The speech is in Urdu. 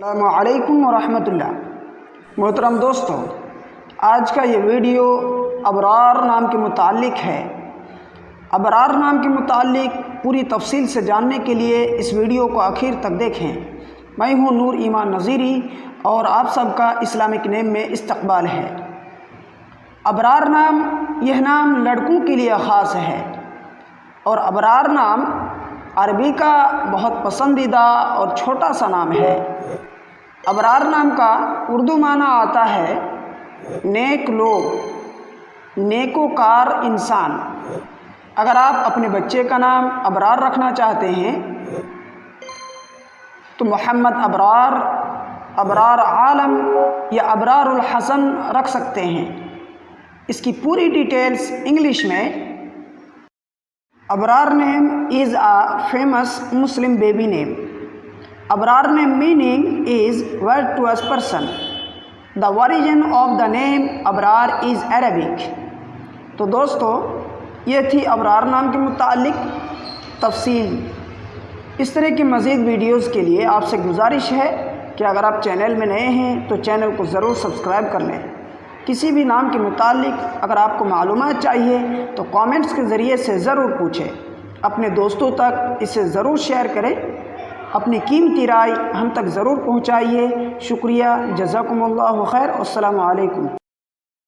السلام علیکم ورحمۃ اللہ۔ محترم دوستوں، آج کا یہ ویڈیو ابرار نام کے متعلق ہے۔ ابرار نام کے متعلق پوری تفصیل سے جاننے کے لیے اس ویڈیو کو آخر تک دیکھیں۔ میں ہوں نور ایمان نذیری اور آپ سب کا اسلامک نیم میں استقبال ہے۔ ابرار نام، یہ نام لڑکوں کے لیے خاص ہے اور ابرار نام عربی کا بہت پسندیدہ اور چھوٹا سا نام ہے۔ ابرار نام کا اردو معنی آتا ہے نیک لوگ، نیکوکار انسان۔ اگر آپ اپنے بچے کا نام ابرار رکھنا چاہتے ہیں تو محمد ابرار، ابرار عالم یا ابرار الحسن رکھ سکتے ہیں۔ اس کی پوری ڈیٹیلز انگلش میں۔ ابرار name is a famous Muslim baby name. Abrar name meaning is virtuous person. The origin of the name Abrar is Arabic. تو دوستو، یہ تھی ابرار نام کے متعلق تفصیل۔ اس طرح کی مزید ویڈیوز کے لیے آپ سے گزارش ہے کہ اگر آپ چینل میں نئے ہیں تو چینل کو ضرور سبسکرائب کر لیں۔ کسی بھی نام کے متعلق اگر آپ کو معلومات چاہیے تو کامنٹس کے ذریعے سے ضرور پوچھیں۔ اپنے دوستوں تک اسے ضرور شیئر کریں۔ اپنی قیمتی رائے ہم تک ضرور پہنچائیے۔ شکریہ، جزاکم اللہ خیر، السلام علیکم۔